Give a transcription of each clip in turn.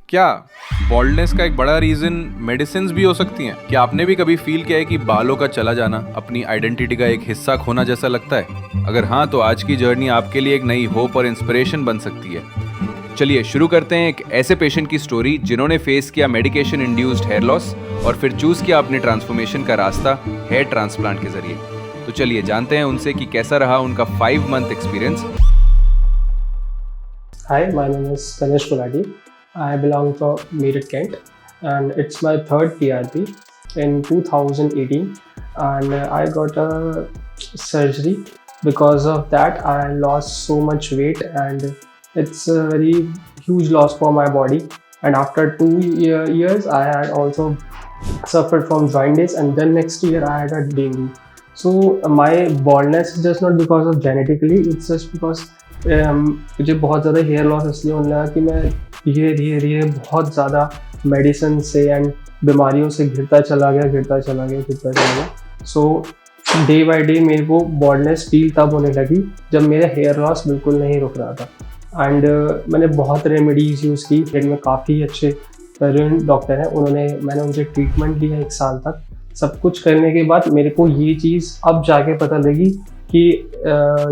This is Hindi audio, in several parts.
क्या बॉल्डनेस का एक बड़ा रीजन मेडिसिन भी हो सकती हैं? क्या आपने भी कभी फील किया है कि बालों का चला जाना अपनी आइडेंटिटी का एक हिस्सा खोना जैसा लगता है? अगर हाँ, तो आज की जर्नी आपके लिए एक नई होप और इंस्पिरेशन बन सकती है। चलिए शुरू करते हैं एक ऐसे पेशेंट की स्टोरी जिन्होंने फेस किया मेडिकेशन इंड्यूस्ड हेयर लॉस और फिर चूज किया अपने ट्रांसफॉर्मेशन का रास्ता हेयर ट्रांसप्लांट के जरिए। तो चलिए जानते हैं उनसे कि कैसा रहा उनका 5 month experience. Hi, my name is Ganesh Kulati. I belong from Meerut, Kent, and it's my third PRP in 2018. And I got a surgery. Because of that, I lost so much weight, and it's a very huge loss for my body. And after 2 years, I had also suffered from jaundice, and then next year I had a dengue. So my baldness is just not because of genetically, it's just because मुझे बहुत ज़्यादा हेयर लॉस इसलिए होने लगा कि मैं धीरे धीरे बहुत ज़्यादा मेडिसिन से एंड बीमारियों से घिरता चला गया। सो डे बाय डे मेरे को बॉल्डनेस फील तब होने लगी जब मेरा हेयर लॉस बिल्कुल नहीं रुक रहा था। एंड मैंने बहुत रेमेडीज़ यूज़ की। फिर में काफ़ी अच्छे डॉक्टर हैं, मैंने उनसे ट्रीटमेंट लिया 1 साल तक। सब कुछ करने के बाद मेरे को ये चीज़ अब जाके पता लगी कि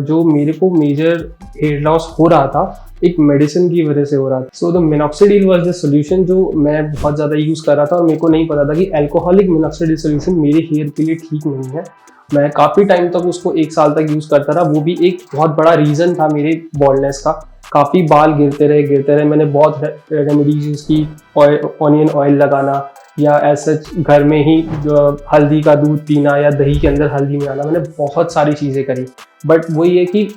जो मेरे को मेजर हेयर लॉस हो रहा था एक मेडिसिन की वजह से हो रहा था। So the minoxidil was the solution जो मैं बहुत ज़्यादा यूज़ कर रहा था, और मेरे को नहीं पता था कि अल्कोहलिक मिनॉक्सिडिल सोल्यूशन मेरे हेयर के लिए ठीक नहीं है। मैं काफ़ी टाइम तक उसको 1 साल तक यूज़ करता रहा। वो भी एक बहुत बड़ा रीज़न था मेरे बॉल्डनेस का। काफ़ी बाल गिरते रहे। मैंने बहुत रेमेडीज यूज़ की, ऑनियन ऑयल लगाना या ऐसा घर में ही जो हल्दी का दूध पीना या दही के अंदर हल्दी मिलाना। मैंने बहुत सारी चीज़ें करी, बट वही है कि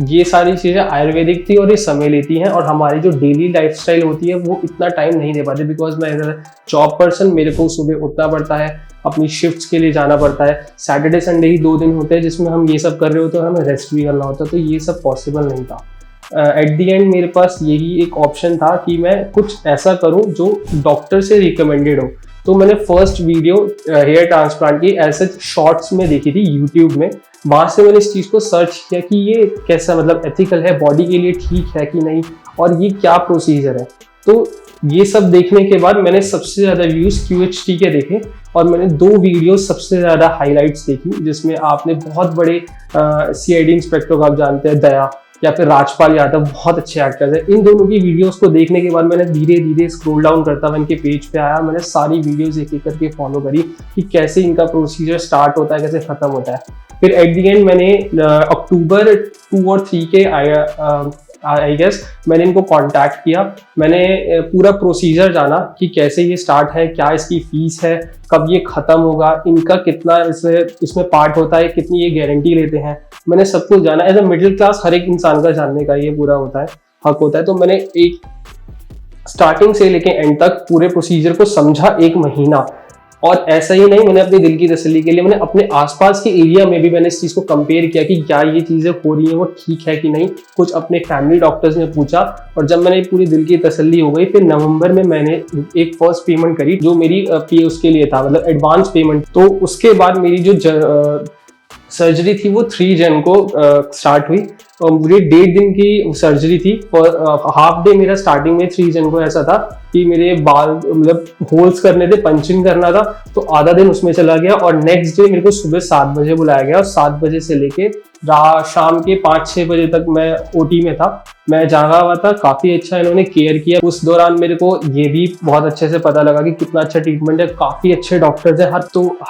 ये सारी चीज़ें आयुर्वेदिक थी और ये समय लेती हैं, और हमारी जो डेली लाइफस्टाइल होती है वो इतना टाइम नहीं दे पाते। बिकॉज मैं एज अ जॉब पर्सन, मेरे को सुबह उठना पड़ता है, अपनी शिफ्ट्स के लिए जाना पड़ता है। सैटरडे संडे ही 2 दिन होते हैं जिसमें हम ये सब कर रहे होते हैं और हमें रेस्ट भी करना होता है, तो ये सब पॉसिबल नहीं था। एट दी एंड मेरे पास यही एक ऑप्शन था कि मैं कुछ ऐसा करूं जो डॉक्टर से रिकमेंडेड हो। तो मैंने फर्स्ट वीडियो हेयर ट्रांसप्लांट की ऐसे शॉर्ट्स में देखी थी यूट्यूब में। वहाँ से मैंने इस चीज़ को सर्च किया कि ये कैसा, मतलब एथिकल है, बॉडी के लिए ठीक है कि नहीं, और ये क्या प्रोसीजर है। तो ये सब देखने के बाद मैंने सबसे ज़्यादा व्यूज़ QHT के देखे, और मैंने 2 वीडियो सबसे ज़्यादा हाईलाइट्स देखी, जिसमें आपने बहुत बड़े CID इंस्पेक्टर को आप जानते हैं, दया, या फिर राजपाल यादव, बहुत अच्छे एक्टर्स हैं। इन दोनों की वीडियोस को देखने के बाद मैंने धीरे धीरे स्क्रॉल डाउन करता हुआ इनके पेज पे आया। मैंने सारी वीडियोस एक एक करके फॉलो करी कि कैसे इनका प्रोसीजर स्टार्ट होता है, कैसे ख़त्म होता है। फिर एट दी एंड मैंने अक्टूबर 2 और 3 के आई गेस मैंने इनको कांटेक्ट किया। मैंने पूरा प्रोसीजर जाना कि कैसे ये स्टार्ट है, क्या इसकी फीस है, कब ये ख़त्म होगा, इनका कितना इसमें पार्ट होता है, कितनी ये गारंटी लेते हैं। मैंने सब कुछ जाना। एज अ मिडिल क्लास हर एक इंसान का जानने का ये पूरा होता है, हक होता है। तो मैंने एक स्टार्टिंग से लेके एंड तक पूरे प्रोसीजर को समझा 1 महीना। और ऐसा ही नहीं, मैंने अपनी दिल की तसल्ली के लिए मैंने अपने आसपास के एरिया में भी मैंने इस चीज़ को कंपेयर किया कि क्या ये चीज़ें हो रही हैं वो ठीक है कि नहीं। कुछ अपने फैमिली डॉक्टर्स ने पूछा, और जब मैंने पूरी दिल की तसल्ली हो गई, फिर नवंबर में मैंने एक फर्स्ट पेमेंट करी जो मेरी उसके लिए था, मतलब एडवांस पेमेंट। तो उसके बाद मेरी जो सर्जरी थी वो 3 जन को स्टार्ट हुई, और मुझे 1.5 दिन की सर्जरी थी। हाफ डे मेरा स्टार्टिंग में 3 जन को ऐसा था कि मेरे बाल मतलब होल्स करने थे, पंचिंग करना था, तो आधा दिन उसमें चला गया। और नेक्स्ट डे मेरे को सुबह 7 बजे बुलाया गया, और 7 बजे से लेके शाम के 5-6 बजे तक मैं OT में था। मैं जागा हुआ था। काफ़ी अच्छा इन्होंने केयर किया। उस दौरान मेरे को ये भी बहुत अच्छे से पता लगा कि कितना अच्छा ट्रीटमेंट है। काफ़ी अच्छे डॉक्टर्स हैं।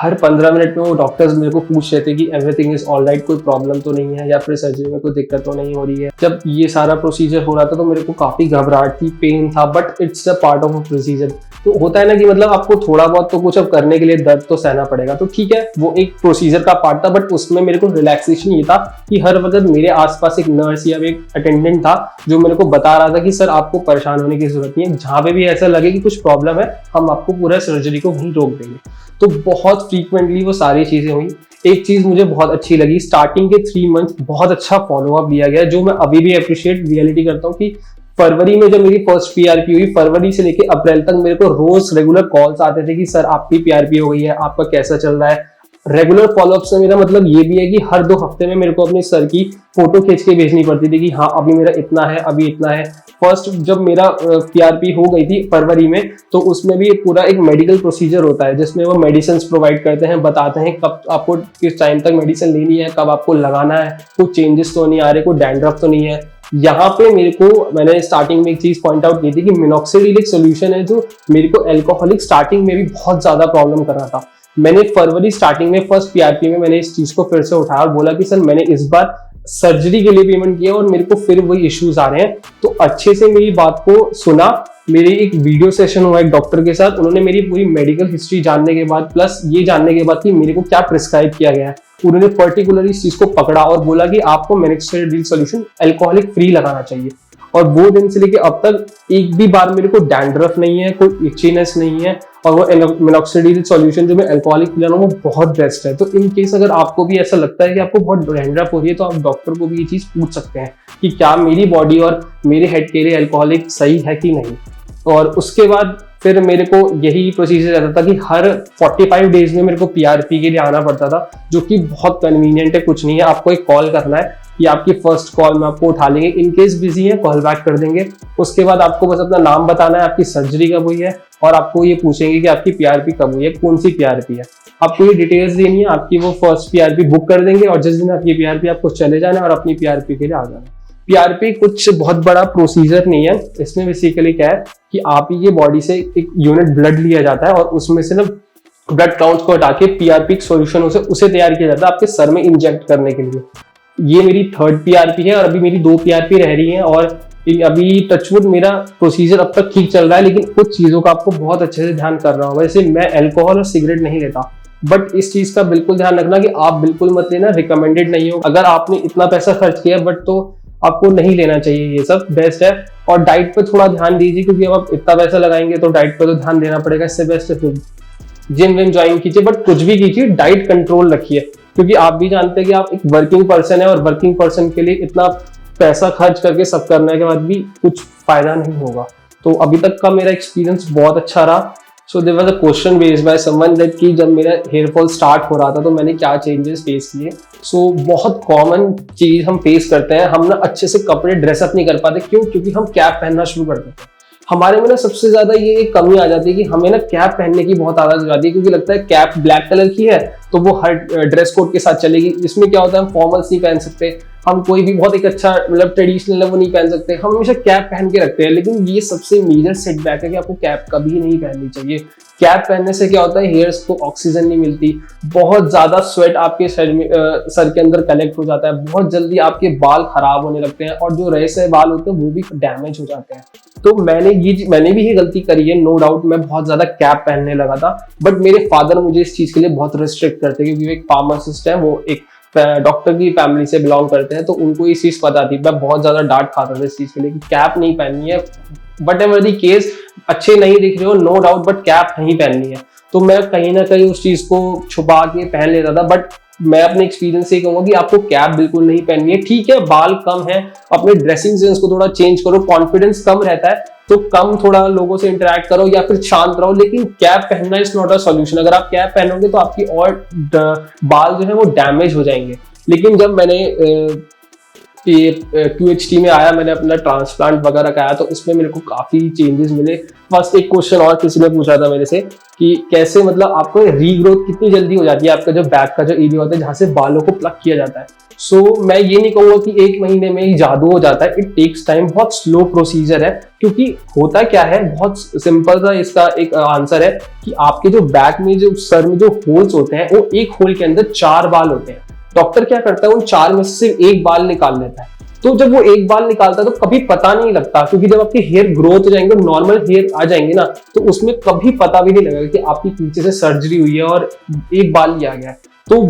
हर 15 मिनट में वो डॉक्टर्स मेरे को पूछ रहे थे कि एवरीथिंग इज ऑल राइट, कोई प्रॉब्लम तो नहीं है, या फिर सर्जरी में कोई दिक्कत तो नहीं हो रही है। जब ये सारा प्रोसीजर हो रहा था तो मेरे को काफ़ी घबराहट थी, पेन था, but it's a part of a procedure. तो होता है ना कि मतलब आपको थोड़ा बहुत तो कुछ अब करने के लिए दर्द तो सहना पड़ेगा, तो ठीक है, वो एक प्रोसीजर का पार्ट था। बट उसमें मेरे को रिलैक्सेशन ये था कि हर वक्त मेरे आसपास एक नर्स या एक अटेंडेंट था जो मेरे को बता रहा था कि सर आपको परेशान होने की जरूरत नहीं है, जहाँ पे भी ऐसा लगे कि कुछ प्रॉब्लम है हम आपको पूरा सर्जरी को वहीं रोक देंगे। तो बहुत फ्रीक्वेंटली वो सारी चीज़ें हुई। एक चीज़ मुझे बहुत अच्छी लगी, स्टार्टिंग के 3 मंथ बहुत अच्छा फॉलोअप लिया गया, जो मैं अभी भी अप्रिशिएट रियलिटी करता हूँ कि फरवरी में जब मेरी फर्स्ट PRP हुई, फरवरी से लेके अप्रैल तक मेरे को रोज रेगुलर कॉल्स आते थे कि सर आपकी PRP हो गई है, आपका कैसा चल रहा है। रेगुलर फॉलोअप से मेरा मतलब ये भी है कि हर 2 हफ्ते में मेरे को अपने सर की फोटो खींच के भेजनी पड़ती थी कि हाँ अभी मेरा इतना है, अभी इतना है। फर्स्ट जब मेरा पीआरपी हो गई थी फरवरी में, तो उसमें भी पूरा एक मेडिकल प्रोसीजर होता है जिसमें वो मेडिसिन प्रोवाइड करते हैं, बताते हैं कब आपको किस टाइम तक मेडिसिन लेनी है, कब आपको लगाना है, कोई चेंजेस तो नहीं आ रहे, कोई डैंड्रफ तो नहीं है। यहाँ पे मैंने स्टार्टिंग में एक चीज पॉइंट आउट की थी कि मिनॉक्सिडिल एक सोल्यूशन है जो मेरे को एल्कोहलिक स्टार्टिंग में भी बहुत ज्यादा प्रॉब्लम कर रहा था। मैंने फरवरी स्टार्टिंग में फर्स्ट पीआरपी में मैंने इस चीज को फिर से उठाया और बोला कि सर मैंने इस बार सर्जरी के लिए पेमेंट किया और मेरे को फिर वही इश्यूज आ रहे हैं। तो अच्छे से मेरी बात को सुना, मेरी एक वीडियो सेशन हुआ एक डॉक्टर के साथ, उन्होंने मेरी पूरी मेडिकल हिस्ट्री जानने के बाद प्लस ये जानने के बाद कि मेरे को क्या प्रिस्क्राइब किया गया है, उन्होंने पर्टिकुलरली इस चीज को पकड़ा और बोला कि आपको मिनॉक्सिडिल सॉल्यूशन अल्कोहलिक फ्री लगाना चाहिए। और वो दिन से लेके अब तक एक भी बार मेरे को डैंड्रफ नहीं है, कोई इचीनेस नहीं है, और वो मिनॉक्सिडिल सॉल्यूशन जो मैं अल्कोहलिक पिला रहा हूँ वो बहुत बेस्ट है। तो इन केस अगर आपको भी ऐसा लगता है कि आपको बहुत डैंड्रफ हो रही है तो आप डॉक्टर को भी ये चीज पूछ सकते हैं कि क्या मेरी बॉडी और मेरे हेड के लिए अल्कोहलिक सही है कि नहीं। और उसके बाद फिर मेरे को यही प्रोसीजर रहता था कि हर 45 डेज में मेरे को पीआरपी के लिए आना पड़ता था, जो कि बहुत कन्वीनियंट है। कुछ नहीं है, आपको एक कॉल करना है कि आपकी फर्स्ट कॉल में आपको उठा लेंगे, इन केस बिजी है कॉल बैक कर देंगे। उसके बाद आपको बस अपना नाम बताना है, आपकी सर्जरी कब हुई है, और आपको ये पूछेंगे कि आपकी पीआरपी कब हुई है, कौन सी पीआरपी है। आपको ये डिटेल्स देनी है, आपकी वो फर्स्ट पीआरपी बुक कर देंगे और जिस दिन आपकी पीआरपी आपको चले जाना है और अपनी पीआरपी के लिए आ जाना है। पीआरपी कुछ बहुत बड़ा प्रोसीजर नहीं है, इसमें बेसिकली क्या है कि आप ही के बॉडी से एक यूनिट ब्लड लिया जाता है और उसमें से ना ब्लड काउंट्स को हटा के पीआरपी सोल्यूशन उसे तैयार किया जाता है आपके सर में इंजेक्ट करने के लिए। ये मेरी थर्ड पीआरपी है और अभी मेरी 2 पीआरपी रह रही है और अभी टचवुड मेरा प्रोसीजर अब तक ठीक चल रहा है, लेकिन कुछ चीजों का आपको बहुत अच्छे से ध्यान करना होगा। जैसे मैं अल्कोहल और सिगरेट नहीं लेता, बट इस चीज का बिल्कुल ध्यान रखना कि आप बिल्कुल मत लेना, रिकमेंडेड नहीं हो। अगर आपने इतना पैसा खर्च किया बट तो आपको नहीं लेना चाहिए, ये सब बेस्ट है। और डाइट पे थोड़ा ध्यान दीजिए क्योंकि अब आप इतना पैसा लगाएंगे तो डाइट पे तो ध्यान देना पड़ेगा। इससे बेस्ट है फिर जिम विम ज्वाइन कीजिए, बट कुछ भी कीजिए डाइट कंट्रोल रखिए, क्योंकि आप भी जानते हैं कि आप एक वर्किंग पर्सन है और वर्किंग पर्सन के लिए इतना पैसा खर्च करके सब करने के बाद भी कुछ फायदा नहीं होगा। तो अभी तक का मेरा एक्सपीरियंस बहुत अच्छा रहा। So there was a question raised by someone that कि जब मेरा हेयर फॉल स्टार्ट हो रहा था तो मैंने क्या चेंजेस फेस किए। सो बहुत कॉमन चीज हम फेस करते हैं, हम ना अच्छे से कपड़े ड्रेसअप नहीं कर पाते। क्यों? क्योंकि हम कैप पहनना शुरू कर देते हैं। हमारे में ना सबसे ज्यादा ये एक कमी आ जाती है कि हमें ना कैप पहनने की बहुत आदत हो जाती है, क्योंकि लगता है कैप ब्लैक कलर की है तो वो हर ड्रेस कोड के साथ चलेगी। इसमें क्या होता है, हम फॉर्मल्स नहीं पहन सकते, हम कोई भी बहुत एक अच्छा मतलब ट्रेडिशनल है वो नहीं पहन सकते, हम हमेशा कैप पहन के रखते हैं। लेकिन ये सबसे मेजर सेटबैक है कि आपको कैप कभी नहीं पहननी चाहिए। कैप पहनने से क्या होता है, हेयर्स को ऑक्सीजन नहीं मिलती, बहुत ज्यादा स्वेट आपके सर के अंदर कलेक्ट हो जाता है, बहुत जल्दी आपके बाल खराब होने लगते हैं और जो रहे से बाल होते हैं वो भी डैमेज हो जाते हैं। तो मैंने भी ये गलती करी है, नो डाउट। मैं बहुत ज्यादा कैप पहनने लगा था, बट मेरे फादर मुझे इस चीज के लिए बहुत रिस्ट्रिक्ट करते हैं, क्योंकि वो एक फार्मासिस्ट है, वो एक डॉक्टर की फैमिली से बिलोंग करते हैं, तो उनको ये चीज पता थी। मैं बहुत ज्यादा डांट खाता था इस चीज के लिए कि कैप नहीं पहननी है, बट एवर दी केस अच्छे नहीं दिख रहे हो नो डाउट, बट कैप नहीं पहननी है। तो मैं कहीं ना कहीं उस चीज को छुपा के पहन लेता था। बट मैं अपने एक्सपीरियंस से कहूंगा कि आपको कैप बिल्कुल नहीं पहननी है। ठीक है, बाल कम है, अपने ड्रेसिंग सेंस को थोड़ा चेंज करो, कॉन्फिडेंस कम रहता है तो कम थोड़ा लोगों से इंटरेक्ट करो या फिर शांत रहो, लेकिन कैप पहनना इज नॉट अ सॉल्यूशन। अगर आप कैप पहनोगे तो आपकी और बाल जो है वो डैमेज हो जाएंगे। लेकिन जब मैंने ये QHT में आया, मैंने अपना ट्रांसप्लांट वगैरह कराया, तो इसमें मेरे को काफी चेंजेस मिले। फर्स्ट एक क्वेश्चन और किसी ने पूछा था मेरे से कि कैसे मतलब आपको रीग्रोथ कितनी जल्दी हो जाती है, आपका जो बैक का जो एरिया होता है जहाँ से बालों को प्लग किया जाता है। सो मैं ये नहीं कहूंगा कि 1 महीने में ही जादू हो जाता है, इट टेक्स टाइम, बहुत स्लो प्रोसीजर है। क्योंकि होता क्या है, बहुत सिंपल सा इसका एक आंसर है कि आपके जो बैक में जो सर में जो होल्स होते हैं वो एक होल के अंदर 4 बाल होते हैं। डॉक्टर क्या करता है, उन 4 में से सिर्फ 1 बाल निकाल लेता है। तो जब वो 1 बाल निकालता है तो कभी पता नहीं लगता, क्योंकि जब आपके हेयर ग्रोथ हो जाएंगे, नॉर्मल हेयर आ जाएंगे ना, तो उसमें कभी पता भी नहीं लगेगा कि आपकी पीछे से सर्जरी हुई है और 1 बाल लिया गया है। तो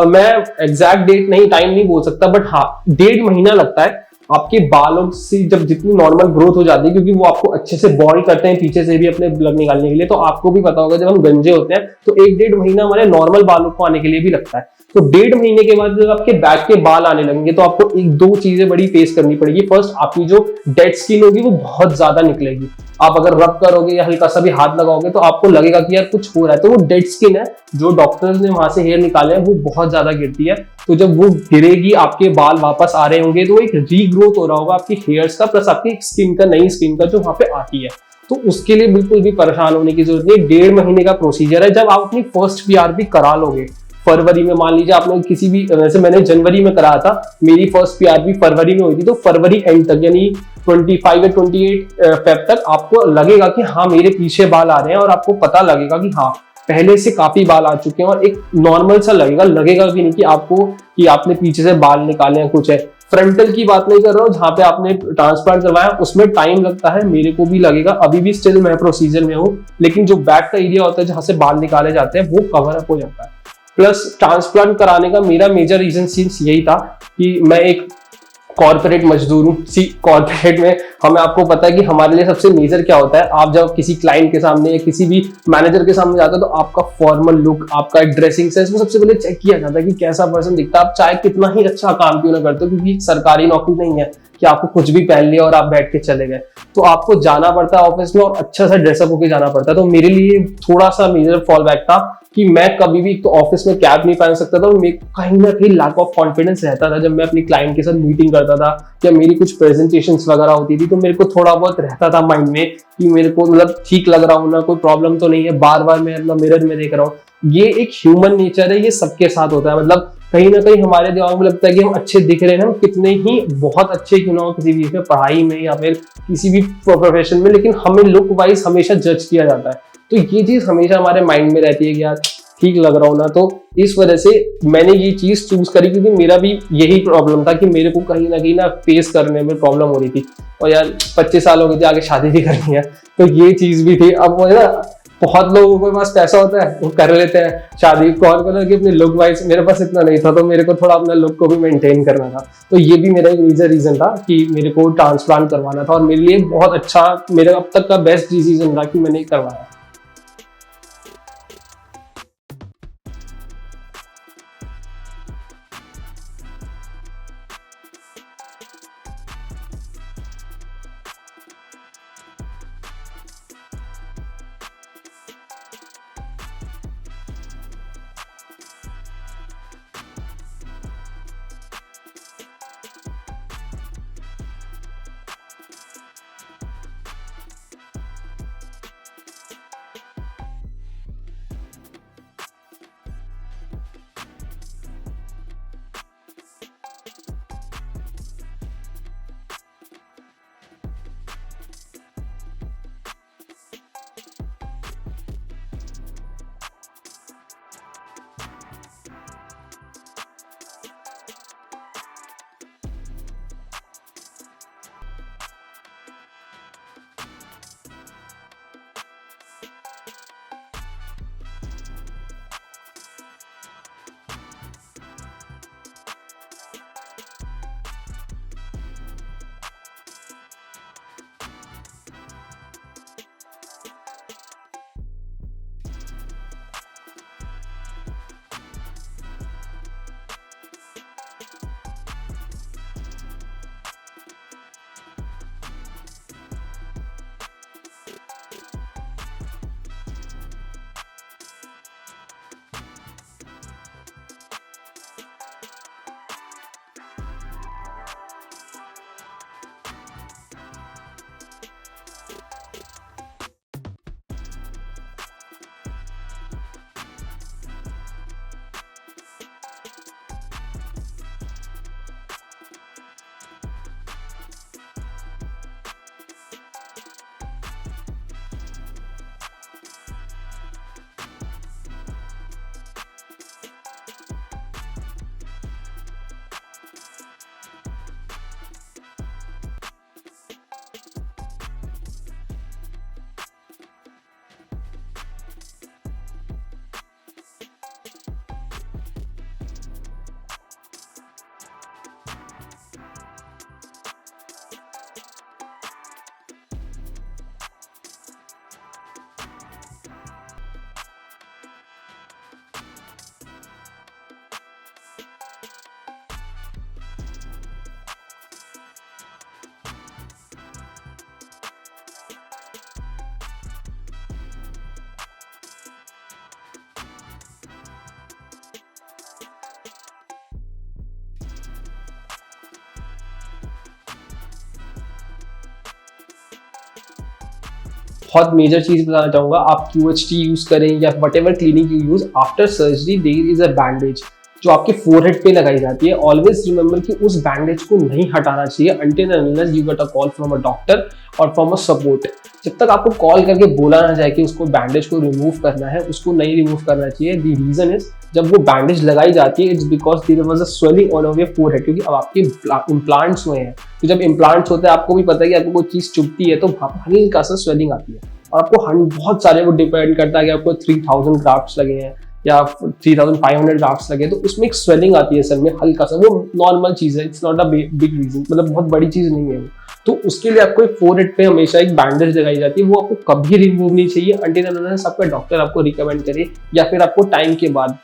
मैं एग्जैक्ट डेट नहीं, टाइम नहीं बोल सकता, बट हाँ 1.5 महीना लगता है आपके बालों से जब जितनी नॉर्मल ग्रोथ हो जाती है, क्योंकि वो आपको अच्छे से बॉल करते हैं पीछे से भी अपने ब्लड निकालने के लिए। तो आपको भी पता होगा जब हम गंजे होते हैं तो 1-1.5 महीना हमारे नॉर्मल बालों को आने के लिए भी लगता है। तो 1.5 महीने के बाद जब आपके बैक के बाल आने लगेंगे तो आपको एक दो चीजें बड़ी फेस करनी पड़ेगी। फर्स्ट, आपकी जो डेड स्किन होगी वो बहुत ज्यादा निकलेगी। आप अगर रब करोगे या हल्का सा भी हाथ लगाओगे तो आपको लगेगा कि यार कुछ हो रहा है। तो वो डेड स्किन है, जो डॉक्टर्स ने वहां से हेयर निकाले हैं, वो बहुत ज्यादा गिरती है। तो जब वो गिरेगी, आपके बाल वापस आ रहे होंगे, तो एक रीग्रोथ हो रहा होगा आपकी हेयर्स का प्लस आपकी स्किन का, नई स्किन का जो वहां पे आती है। तो उसके लिए बिल्कुल भी परेशान होने की जरूरत नहीं। 1.5 महीने का प्रोसीजर है। जब आप अपनी फर्स्ट पीआरपी करा लोगे फरवरी में, मान लीजिए आपने किसी भी, वैसे मैंने जनवरी में कराया था, मेरी फर्स्ट पीआरपी फरवरी में हुई थी, तो फरवरी एंड तक यानी 25 या 28 फेब तक आपको लगेगा कि हाँ मेरे पीछे बाल आ रहे हैं, और आपको पता लगेगा कि हाँ पहले से काफी बाल आ चुके हैं, और एक नॉर्मल सा लगेगा भी नहीं कि आपको कि आपने पीछे से बाल निकाले हैं कुछ है। फ्रंटल की बात नहीं कर रहा हूँ, जहां पे आपने ट्रांसप्लांट करवाया उसमें टाइम लगता है, मेरे को भी लगेगा, अभी भी स्टिल मैं प्रोसीजर में हूँ। लेकिन जो बैक का एरिया होता है जहां से बाल निकाले जाते हैं वो कवर अप हो जाता है। प्लस ट्रांसप्लांट कराने का मेरा मेजर रीजन सिंस यही था कि मैं एक कॉर्पोरेट मजदूर हूँ। सी कॉर्पोरेट में हमें, आपको पता है कि हमारे लिए सबसे मेजर क्या होता है, आप जब किसी क्लाइंट के सामने या किसी भी मैनेजर के सामने जाते हो तो आपका फॉर्मल लुक, आपका ड्रेसिंग सेंस, वो सबसे पहले चेक किया जाता है कि कैसा पर्सन दिखता है। आप चाहे कितना ही अच्छा काम क्यों ना करते हो, क्योंकि सरकारी नौकरी नहीं है कि आपको कुछ भी पहन लिया और आप बैठ के चले गए। तो आपको जाना पड़ता है ऑफिस में और अच्छा सा ड्रेसअप होकर जाना पड़ता है। तो मेरे लिए थोड़ा सा मेजर फॉल बैक था कि मैं कभी भी तो ऑफिस में कैप नहीं पहन सकता था, और मेरे कहीं ना कहीं लैक ऑफ कॉन्फिडेंस रहता था जब मैं अपनी क्लाइंट के साथ मीटिंग करता था या मेरी कुछ प्रेजेंटेशंस वगैरह होती थी। तो मेरे को थोड़ा बहुत रहता था माइंड में कि मेरे को मतलब ठीक लग रहा हूं ना, कोई प्रॉब्लम तो नहीं है, बार बार मैं अपना मिरर में देख रहा हूँ। ये एक ह्यूमन नेचर है, ये सबके साथ होता है। मतलब कहीं ना कहीं हमारे दिमाग में लगता है कि हम अच्छे दिख रहे हैं, हम कितने ही बहुत अच्छे क्यों ना हो किसी भी पढ़ाई में या फिर किसी भी प्रोफेशन में, लेकिन हमें लुक वाइज हमेशा जज किया जाता है। तो ये चीज हमेशा हमारे माइंड में रहती है कि यार ठीक लग रहा हूं ना। तो इस वजह से मैंने ये चीज चूज करी, क्योंकि मेरा भी यही प्रॉब्लम था कि मेरे को कहीं ना फेस करने में प्रॉब्लम हो रही थी। और यार 25 साल हो गए थे, आगे शादी भी करनी है, तो ये चीज भी थी। अब वो ना बहुत लोगों के पास पैसा होता है, वो कर लेते हैं शादी, कौन कौन कि अपने लुक वाइज। मेरे पास इतना नहीं था, तो मेरे को थोड़ा अपना लुक को भी मेंटेन करना था। तो ये भी मेरा एक मेजर रीजन था कि मेरे को ट्रांसप्लांट करवाना था, और मेरे लिए बहुत अच्छा, मेरा अब तक का बेस्ट डिसीजन था कि मैंने करवाया। बहुत मेजर चीज बताना चाहूंगा, आप QHT यूज करें या whatever clinic you use, after surgery there is a bandage जो आपके फोरहेड पे लगाई जाती है। ऑलवेज रिमेंबर कि उस बैंडेज को नहीं हटाना चाहिए until and unless you get a call from a doctor और फ्रॉम अ सपोर्ट। जब तक आपको कॉल करके बोला ना जाए कि उसको बैंडेज को रिमूव करना है, उसको नहीं रिमूव करना चाहिए। द रीजन इज, जब वो बैंडेज लगाई जाती है, it's because there was a swelling on your forehead, क्योंकि अब आपके इम्प्लांट्स हुए हैं। तो जब इम्प्लांट्स होते हैं, आपको भी पता है कि आपको कोई चीज चुभती है तो वहाँ पर हल्का सा स्वेलिंग आती है। और आपको बहुत सारे, वो डिपेंड करता है कि आपको 3000 ग्राफ्ट्स लगे हैं या 3500 ग्राफ्ट्स लगे, तो उसमें एक स्वेलिंग आती है सर में हल्का सा, वो नॉर्मल चीज है, it's not a big reason, मतलब बहुत बड़ी चीज नहीं है वो। तो उसके लिए आपको एक फोरहेड पे हमेशा एक बैंडेज लगाई जाती है, वो आपको कभी रिमूव नहीं चाहिए until and unless आपका डॉक्टर आपको रिकमेंड करे या फिर आपको टाइम के बाद।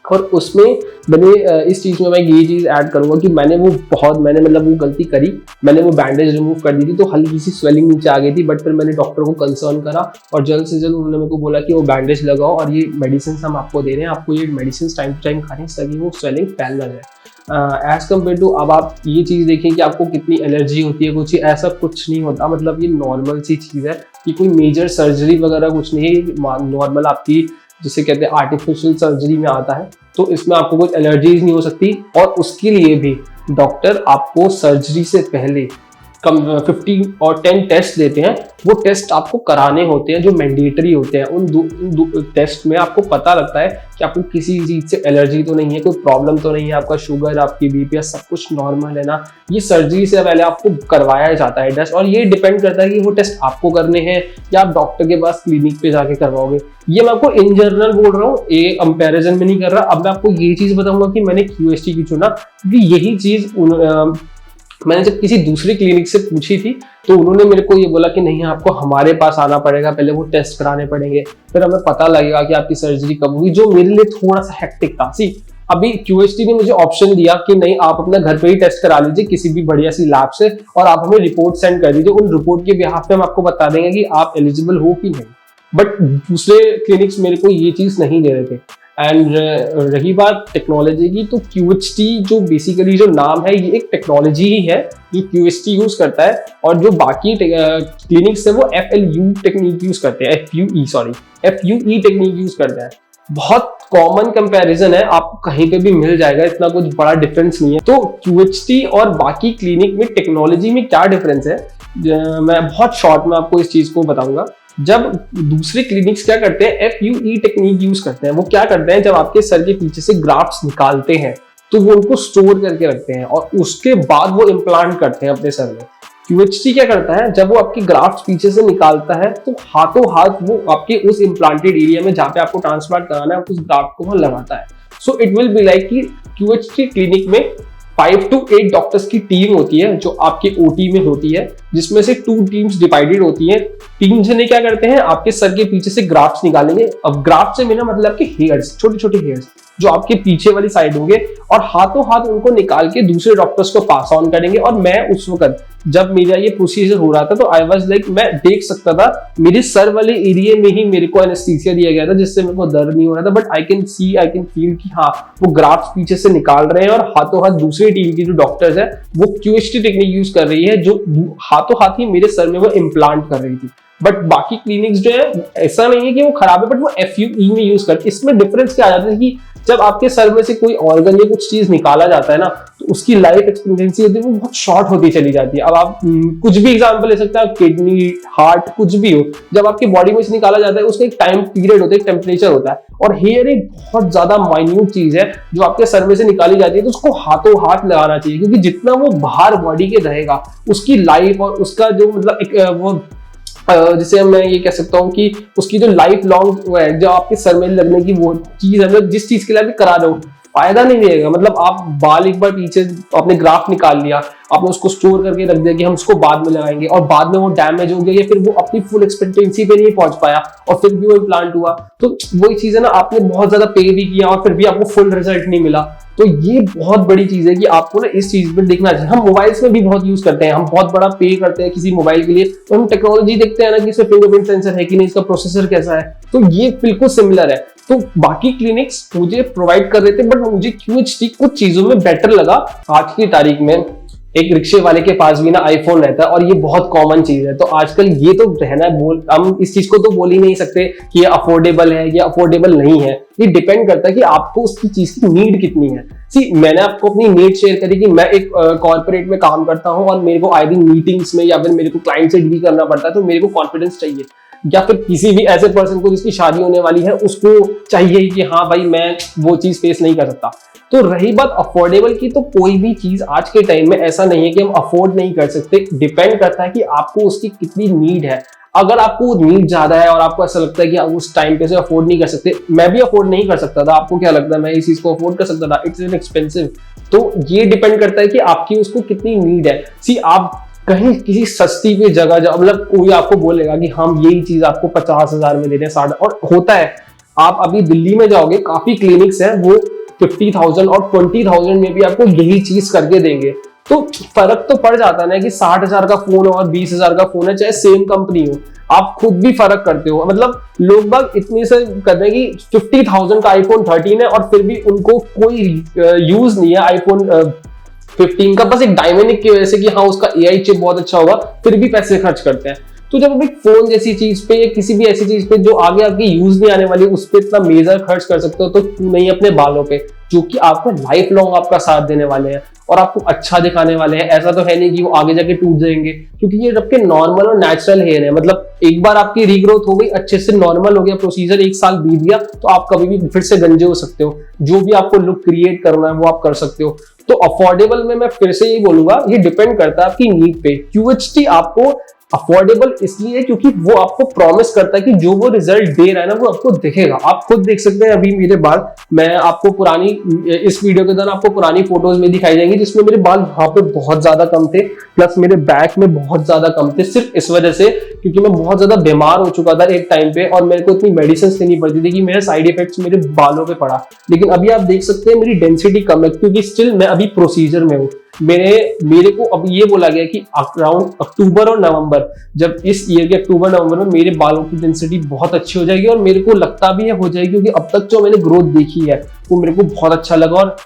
और उसमें मैंने इस चीज़ में मैं ये चीज़ ऐड करूंगा कि मैंने मतलब वो गलती करी, मैंने वो बैंडेज रिमूव कर दी थी तो हल्की सी स्वेलिंग नीचे आ गई थी, बट फिर मैंने डॉक्टर को कंसर्न करा और जल्द से जल्द उन्होंने मेरे को बोला कि वो बैंडेज लगाओ और ये मेडिसिन हम आपको दे रहे हैं, आपको ये मेडिसिन टाइम टू टाइम खाने ताकि वो स्वेलिंग फैल ना जाए। एज कम्पेयर टू, अब आप ये चीज़ देखें कि आपको कितनी एलर्जी होती है, कुछ ऐसा कुछ नहीं होता, मतलब ये नॉर्मल सी चीज़ है कि कोई मेजर सर्जरी वगैरह कुछ नहीं है, नॉर्मल आपकी जिसे कहते हैं आर्टिफिशियल सर्जरी में आता है। तो इसमें आपको कोई एलर्जीज नहीं हो सकती और उसके लिए भी डॉक्टर आपको सर्जरी से पहले 50 और 10 टेस्ट देते हैं। वो टेस्ट आपको कराने होते हैं जो मैंडेटरी होते हैं। उन दो टेस्ट में आपको पता लगता है कि आपको किसी चीज़ से एलर्जी तो नहीं है, कोई प्रॉब्लम तो नहीं है, आपका शुगर, आपकी बीपी सब कुछ नॉर्मल है ना। ये सर्जरी से पहले आपको करवाया जाता है टेस्ट, और ये डिपेंड करता है कि वो टेस्ट आपको करने हैं या आप डॉक्टर के पास क्लिनिक पे जाके करवाओगे। ये मैं आपको इन जनरल बोल रहा हूँ, ये कंपैरिजन में नहीं कर रहा। अब मैं आपको ये चीज़ बताऊंगा कि मैंने QHT क्यों चुना, क्योंकि यही चीज़ मैंने जब किसी दूसरी क्लिनिक से पूछी थी तो उन्होंने मेरे को ये बोला कि नहीं, आपको हमारे पास आना पड़ेगा, पहले वो टेस्ट कराने पड़ेंगे, फिर हमें पता लगेगा कि आपकी सर्जरी कब होगी, जो मेरे लिए थोड़ा सा हेक्टिक था। अभी QHT ने मुझे ऑप्शन दिया कि नहीं, आप अपना घर पे ही टेस्ट करा लीजिए किसी भी बढ़िया सी लैब से और आप हमें रिपोर्ट सेंड कर दीजिए, उन रिपोर्ट के बिहाफ पे हम आपको बता देंगे कि आप एलिजिबल हो कि नहीं। बट दूसरे क्लिनिक्स मेरे को ये चीज़ नहीं दे रहे थे। एंड रही बात टेक्नोलॉजी की, तो QHT जो बेसिकली जो नाम है, ये एक टेक्नोलॉजी ही है जो QHT यूज करता है, और जो बाकी क्लिनिक्स है वो FLU टेक्निक यूज करते हैं, FUE टेक्निक यूज करते हैं। बहुत कॉमन कंपैरिजन है, आपको कहीं पे भी मिल जाएगा, इतना कुछ बड़ा डिफरेंस नहीं है। तो QHT और बाकी क्लिनिक में टेक्नोलॉजी में क्या डिफरेंस है, मैं बहुत शॉर्ट में आपको इस चीज को बताऊंगा। जब दूसरे क्लिनिक्स क्या करते हैं, FUE टेक्निक यूज करते हैं। वो क्या करते हैं, जब आपके सर के पीछे से ग्राफ्ट्स निकालते हैं तो वो उनको स्टोर करके रखते हैं और उसके बाद वो इम्प्लांट करते हैं अपने सर में। QHT क्या करता है, जब वो आपकी ग्राफ्ट्स पीछे से निकालता है तो हाथों हाथ वो आपके उस इम्प्लांटेड एरिया में जहाँ पे आपको ट्रांसप्लांट कराना है उस ग्राफ्ट को वो लगाता है। So it will be like कि QHT क्लिनिक में 5 to 8 डॉक्टर्स की टीम होती है जो आपके OT में होती है, जिसमें से 2 टीम्स डिवाइडेड होती हैं। 3 जने क्या करते हैं, आपके सर के पीछे से ग्राफ्ट्स निकालेंगे। अब ग्राफ्ट से मेरा मतलब आपके हेयर्स, छोटे छोटे हेयर्स जो आपके पीछे वाली साइड होंगे, और हाथों हाथ उनको निकाल के दूसरे डॉक्टर्स को पास ऑन करेंगे। और मैं उस वक्त जब मेरा ये प्रोसीजर हो रहा था तो आई वाज लाइक, मैं देख सकता था मेरे सर वाले एरिया में ही मेरे को एनेस्थीसिया दिया गया था, जिससे मेरे को दर्द नहीं हो रहा था। बट आई कैन फील कि हाँ, वो ग्राफ्ट पीछे से निकाल रहे हैं और हाथों हाथ दूसरी टीम की जो डॉक्टर्स है वो QHT टेक्निक यूज कर रही है, जो हाथों हाथ ही मेरे सर में वो इम्प्लांट कर रही थी। बट बाकी क्लिनिक्स जो है, ऐसा नहीं है कि वो खराब है, बट वो FUE में यूज करते। इसमें डिफरेंस क्या आ जाता है कि जब आपके सर में से कोई ऑर्गन या कुछ चीज निकाला जाता है ना, तो उसकी लाइफ एक्सपेक्टेंसी होती है वो बहुत शॉर्ट होती चली जाती है। अब आप कुछ भी एग्जांपल ले सकते हैं, किडनी, हार्ट, कुछ भी हो, जब आपकी बॉडी में से निकाला जाता है उसका एक टाइम पीरियड होता है, एक टेम्परेचर होता है। और हेयर एक बहुत ज्यादा माइन्यूट चीज है जो आपके सर में से निकाली जाती है, तो उसको हाथों हाथ लगाना चाहिए, क्योंकि जितना वो बाहर बॉडी के रहेगा उसकी लाइफ और उसका जो मतलब एक वो जिसे मैं ये कह सकता हूँ कि उसकी जो लाइफ लॉन्ग है, जो आपके सर में लगने की वो चीज है, मतलब जिस चीज के लिए आप करा रहे हो, फायदा नहीं देगा। मतलब आप बाल एक बार पीछे आपने ग्राफ निकाल लिया, आपने उसको स्टोर करके रख दिया कि हम उसको बाद में लगाएंगे, और बाद में वो डैमेज हो गया या फिर वो अपनी फुल एक्सपेक्टेंसी पे नहीं पहुंच पाया और फिर भी वो इम्प्लांट हुआ, तो वही चीज है ना, आपने बहुत ज्यादा पे भी किया और फिर भी आपको फुल रिजल्ट नहीं मिला। तो ये बहुत बड़ी चीज है कि आपको ना इस चीज में देखना चाहिए। हम मोबाइल्स में भी बहुत यूज करते हैं, हम बहुत बड़ा पे करते हैं किसी मोबाइल के लिए, तो हम टेक्नोलॉजी देखते हैं ना कि इसमें फिंगरप्रिंट सेंसर है कि नहीं, इसका प्रोसेसर कैसा है, तो ये बिल्कुल सिमिलर है। तो बाकी क्लिनिक्स मुझे प्रोवाइड कर रहे थे, बट मुझे QHT कुछ चीजों में बेटर लगा आज की तारीख में। एक रिक्शे वाले के पास भी ना आईफोन रहता है और ये बहुत कॉमन चीज है। तो आजकल ये तो रहना बोल, हम इस चीज को तो बोल ही नहीं सकते कि ये अफोर्डेबल है या अफोर्डेबल नहीं है। ये डिपेंड करता है कि आपको उसकी चीज की नीड कितनी है। सी, मैंने आपको अपनी नीड शेयर करी कि मैं एक कॉर्पोरेट में काम करता हूँ और मेरे को आई थिंक मीटिंग्स में या फिर मेरे को क्लाइंट से डील करना पड़ता है, तो मेरे को कॉन्फिडेंस चाहिए। या फिर किसी भी ऐसे पर्सन को जिसकी शादी होने वाली है उसको चाहिए कि हाँ भाई मैं वो चीज फेस नहीं कर सकता। तो रही बात अफोर्डेबल की, तो कोई भी चीज आज के टाइम में ऐसा नहीं है कि हम अफोर्ड नहीं कर सकते। डिपेंड करता है कि आपको उसकी कितनी नीड है। अगर आपको नीड ज्यादा है और आपको ऐसा लगता है कि आप उस टाइम पे से अफोर्ड नहीं कर सकते, मैं भी अफोर्ड नहीं कर सकता था, आपको क्या लगता है मैं इस चीज को अफोर्ड कर सकता था? It's an expensive. तो ये डिपेंड करता है कि आपकी उसको कितनी नीड है। सी, आप कहीं किसी सस्ती पे जगह जाओ, मतलब कोई आपको बोलेगा कि हम यही चीज आपको 50,000 में दे रहे हैं, 60, और होता है। आप अभी दिल्ली में जाओगे, काफी क्लिनिक्स हैं वो 50,000 और 20,000 में भी आपको यही चीज करके देंगे। तो फर्क तो पड़ जाता है ना कि 60,000 का फोन हो और 20,000 का फोन है, चाहे सेम कंपनी हो, आप खुद भी फर्क करते हो। मतलब लोग बाग इतने से कहते हैं कि 50,000 का आईफोन 13 है और फिर भी उनको कोई यूज नहीं है आईफोन 15 का, बस एक डायनेमिक की वजह से कि हाँ उसका एआई चिप बहुत अच्छा होगा, फिर भी पैसे खर्च करते हैं। तो जब आप एक फोन जैसी चीज पे या किसी भी ऐसी चीज पे जो आगे आपकी यूज नहीं आने वाली, उस पर इतना मेजर खर्च कर सकते हो, तो क्यों नहीं अपने बालों पे, जो कि आपको लाइफ लॉन्ग आपका साथ देने वाले हैं और आपको अच्छा दिखाने वाले हैं। ऐसा तो है नहीं कि वो आगे जाके टूट जाएंगे, क्योंकि ये आपके नॉर्मल और नेचुरल हेयर है। मतलब एक बार आपकी रीग्रोथ हो गई, अच्छे से नॉर्मल हो गया प्रोसीजर, 1 साल बीत गया, तो आप कभी भी फिर से गंजे हो सकते हो। जो भी आपको लुक क्रिएट करना है वो आप कर सकते हो। तो अफोर्डेबल में मैं फिर से ये बोलूंगा, ये डिपेंड करता है आपकी नीड पे। QHT आपको अफोर्डेबल इसलिए क्योंकि वो आपको प्रॉमिस करता है कि जो वो रिजल्ट दे रहा है ना वो आपको दिखेगा। आप खुद देख सकते हैं अभी मेरे बाल, मैं आपको पुरानी, इस वीडियो के दौरान आपको पुरानी फोटोज में दिखाई जाएंगी जिसमें मेरे बाल वहां पे बहुत ज्यादा कम थे, प्लस मेरे बैक में बहुत ज्यादा कम थे, सिर्फ इस वजह से क्योंकि मैं बहुत ज्यादा बीमार हो चुका था एक टाइम पे और मेरे को इतनी मेडिसिन लेनी पड़ती थी कि मेरे साइड इफेक्ट्स मेरे बालों पे पड़ा। लेकिन अभी आप देख सकते हैं मेरी डेंसिटी कम है, क्योंकि स्टिल मैं अभी प्रोसीजर में हूँ। मेरे को अब ये बोला गया कि अराउंड अक्टूबर और नवंबर, जब इस ईयर के अक्टूबर नवंबर में मेरे बालों की डेंसिटी बहुत अच्छी हो जाएगी, और मेरे को लगता भी है हो जाएगी, क्योंकि अब तक जो मैंने ग्रोथ देखी है वो मेरे को बहुत अच्छा लगा। और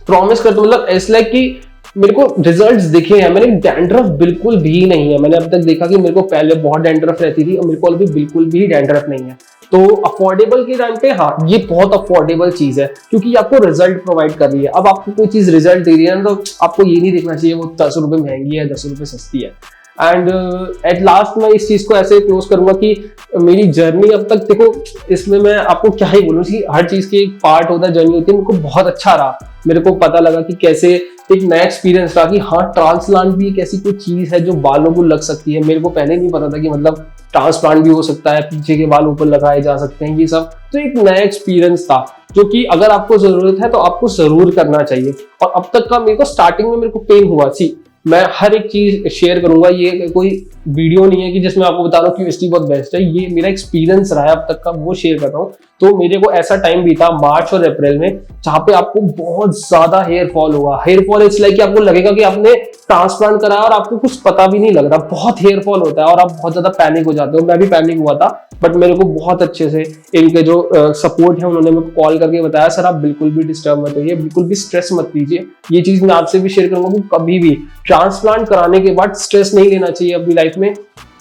प्रॉमिस करता, मतलब ऐसा लाइक कि मेरे को रिजल्ट्स दिखे हैं। मैंने डैंड्रफ बिल्कुल भी नहीं है। मैंने अब तक देखा कि मेरे को पहले बहुत डैंड्रफ रहती थी और मेरे को अभी बिल्कुल भी डैंड्रफ नहीं है। तो अफोर्डेबल के टाइम पे हाँ ये बहुत अफोर्डेबल चीज है, क्योंकि आपको रिजल्ट प्रोवाइड कर रही है। अब आपको कोई चीज रिजल्ट दे रही है ना, तो आपको ये नहीं देखना चाहिए वो 10 रुपए महंगी है 10 रुपए सस्ती है। एंड एट लास्ट मैं इस चीज को ऐसे क्लोज करूंगा कि मेरी जर्नी अब तक देखो, इसमें मैं आपको क्या ही बोलूं कि हर चीज की एक पार्ट होता है, जर्नी होती है। मेरे को बहुत अच्छा रहा, मेरे को पता लगा कि कैसे एक नया एक्सपीरियंस रहा कि हाँ ट्रांसप्लांट भी एक ऐसी कोई चीज है जो बालों को लग सकती है। मेरे को पहले नहीं पता था कि मतलब ट्रांसप्लांट भी हो सकता है, पीछे के बाल ऊपर लगाए जा सकते हैं, ये सब तो एक नया एक्सपीरियंस था जो कि अगर आपको जरूरत है तो आपको जरूर करना चाहिए। और अब तक का मेरे को स्टार्टिंग में मेरे को पेन हुआ, सी मैं हर एक चीज शेयर करूंगा, ये कोई वीडियो नहीं है कि जिसमें आपको बता रहा हूँ कि QHT बहुत बेस्ट है, ये मेरा एक्सपीरियंस रहा है अब तक का, वो शेयर कर रहा हूँ। तो मेरे को ऐसा टाइम भी था मार्च और अप्रैल में जहाँ पे आपको बहुत ज्यादा हेयर फॉल हुआ। हेयर फॉल इसलिए कि आपको लगेगा कि आपने ट्रांसप्लांट कराया और आपको कुछ पता भी नहीं लग रहा, बहुत हेयर फॉल होता है और आप बहुत ज्यादा पैनिक हो जाते हो। मैं भी पैनिक हुआ था, बट मेरे को बहुत अच्छे से इनके जो सपोर्ट है उन्होंने मेरे को कॉल करके बताया, सर आप बिल्कुल भी डिस्टर्ब मत होइए, बिल्कुल भी स्ट्रेस मत लीजिए। ये चीज मैं आपसे भी शेयर करूंगा कि कभी भी ट्रांसप्लांट कराने के बाद स्ट्रेस नहीं लेना चाहिए अपनी लाइफ में।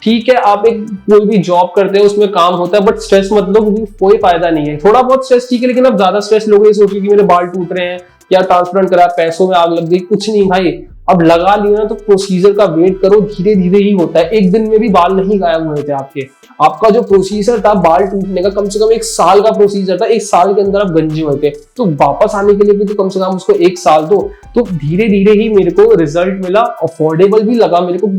ठीक है आप एक कोई भी जॉब करते हैं उसमें काम होता है, बट स्ट्रेस मत लो, कोई फायदा नहीं है। थोड़ा बहुत स्ट्रेस ठीक है, लेकिन अब ज्यादा स्ट्रेस लोगे सोचिए कि मेरे बाल टूट रहे हैं या ट्रांसप्लांट करा, पैसों में आग लग गई, कुछ नहीं भाई। अब लगा लिया ना तो प्रोसीजर का वेट करो, धीरे धीरे ही होता है। एक दिन में भी बाल नहीं गायब हुए थे आपके। आपका जो प्रोसीजर था बाल टूटने का, कम से कम 1 साल का प्रोसीजर था। 1 साल के अंदर आप गंजे हुए थे, तो वापस आने के लिए भी तो कम से कम उसको 1 साल दो। तो धीरे धीरे ही मेरे को रिजल्ट मिला, अफोर्डेबल भी लगा मेरे को,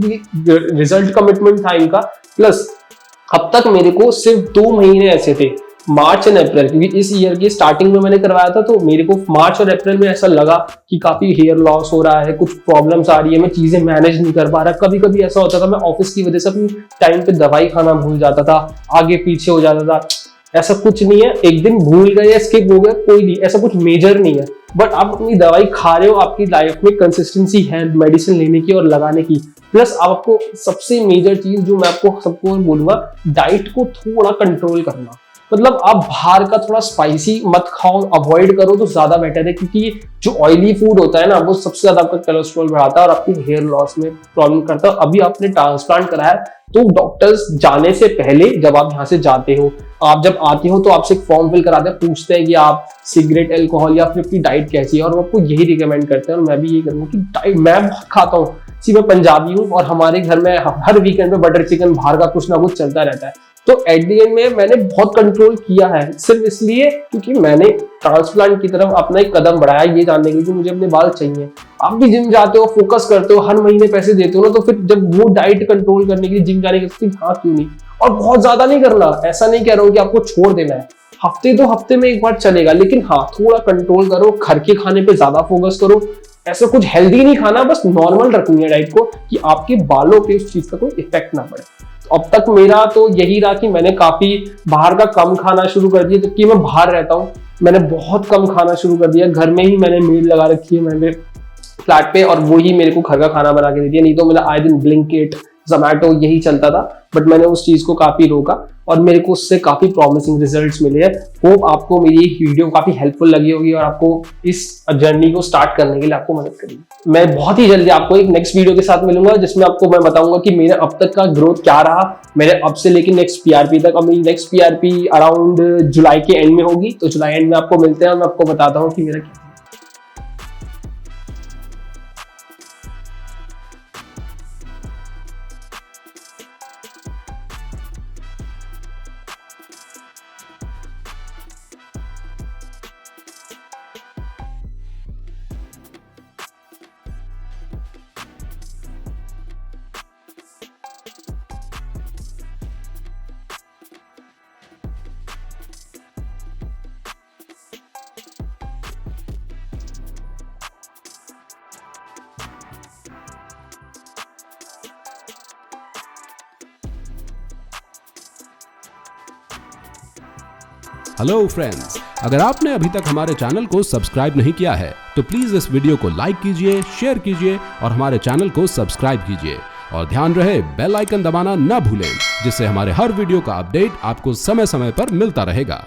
रिजल्ट कमिटमेंट था इनका। प्लस अब तक मेरे को सिर्फ 2 महीने ऐसे थे, मार्च एंड अप्रैल, क्योंकि इस ईयर की स्टार्टिंग में मैंने करवाया था, तो मेरे को मार्च और अप्रैल में ऐसा लगा कि काफी हेयर लॉस हो रहा है, कुछ प्रॉब्लम्स आ रही है, मैं चीजें मैनेज नहीं कर पा रहा। कभी कभी ऐसा होता था मैं ऑफिस की वजह से अपनी टाइम पे दवाई खाना भूल जाता था, आगे पीछे हो जाता था। ऐसा कुछ नहीं है, एक दिन भूल गए या स्किप हो गया कोई नहीं, ऐसा कुछ मेजर नहीं है। बट आप अपनी दवाई खा रहे हो, आपकी लाइफ में कंसिस्टेंसी है मेडिसिन लेने की और लगाने की। प्लस आपको सबसे मेजर चीज जो मैं आपको सबको बोलूंगा, डाइट को थोड़ा कंट्रोल करना। मतलब आप बाहर का थोड़ा स्पाइसी मत खाओ, अवॉइड करो तो ज्यादा बेटर है, क्योंकि जो ऑयली फूड होता है ना वो सबसे ज्यादा आपका कोलेस्ट्रॉल बढ़ाता है और आपकी हेयर लॉस में प्रॉब्लम करता है। अभी आपने ट्रांसप्लांट कराया तो डॉक्टर्स जाने से पहले जब आप यहाँ से जाते हो, आप जब आते हो तो आपसे एक फॉर्म फिल कराते हैं, पूछते हैं कि आप सिगरेट, अल्कोहल या फिर आपकी डाइट कैसी है, और वो आपको यही रिकमेंड करते हैं। और मैं भी यही करूँगा कि डाइट मैं बहुत खाता हूँ। सी मैं पंजाबी हूँ और हमारे घर में हर वीकेंड में बटर चिकन बाहर का कुछ ना कुछ चलता रहता है। तो एट द एंड में मैंने बहुत कंट्रोल किया है, सिर्फ इसलिए क्योंकि मैंने ट्रांसप्लांट की तरफ अपना एक कदम बढ़ाया ये जानने के लिए कि मुझे अपने बाल चाहिए। आप भी जिम जाते हो, फोकस करते हो, हर महीने पैसे देते हो ना, तो फिर जब वो डाइट कंट्रोल करने के लिए जिम जाने की हाँ क्यों नहीं। और बहुत ज्यादा नहीं करना, ऐसा नहीं कह रहा हूँ कि आपको छोड़ देना है, हफ्ते 2 हफ्ते में एक बार चलेगा, लेकिन हाँ थोड़ा कंट्रोल करो, घर के खाने पे ज्यादा फोकस करो। ऐसा कुछ हेल्दी नहीं खाना, बस नॉर्मल रखनी है डाइट को कि आपके बालों पे उस चीज का कोई इफेक्ट ना पड़े। अब तक मेरा तो यही रहा कि मैंने काफी बाहर का कम खाना शुरू कर दिया, जबकि मैं बाहर रहता हूँ। मैंने बहुत कम खाना शुरू कर दिया, घर में ही मैंने मेड लगा रखी है मैंने फ्लैट पे, और वो ही मेरे को घर का खाना बना के दे दिया। नहीं तो मेरा आए दिन ब्लिंकिट, ज़ोमैटो यही चलता था, बट मैंने उस चीज को काफी रोका और मेरे को उससे काफी प्रॉमिसिंग रिजल्ट्स मिले हैं। होप आपको मेरी ये वीडियो काफी हेल्पफुल लगी होगी और आपको इस जर्नी को स्टार्ट करने के लिए आपको मदद करेगी। मैं बहुत ही जल्दी आपको एक नेक्स्ट वीडियो के साथ मिलूंगा, जिसमें आपको मैं बताऊंगा कि मेरे अब तक का ग्रोथ क्या रहा, मेरे अब से लेकर नेक्स्ट पीआरपी तक। अब मेरी नेक्स्ट पीआरपी अराउंड जुलाई के एंड में होगी, तो जुलाई एंड में आपको मिलते हैं और मैं आपको बताता हूँ कि मेरा क्या। हेलो फ्रेंड्स, अगर आपने अभी तक हमारे चैनल को सब्सक्राइब नहीं किया है तो प्लीज इस वीडियो को लाइक कीजिए, शेयर कीजिए और हमारे चैनल को सब्सक्राइब कीजिए। और ध्यान रहे बेल आइकन दबाना ना भूलें, जिससे हमारे हर वीडियो का अपडेट आपको समय समय पर मिलता रहेगा।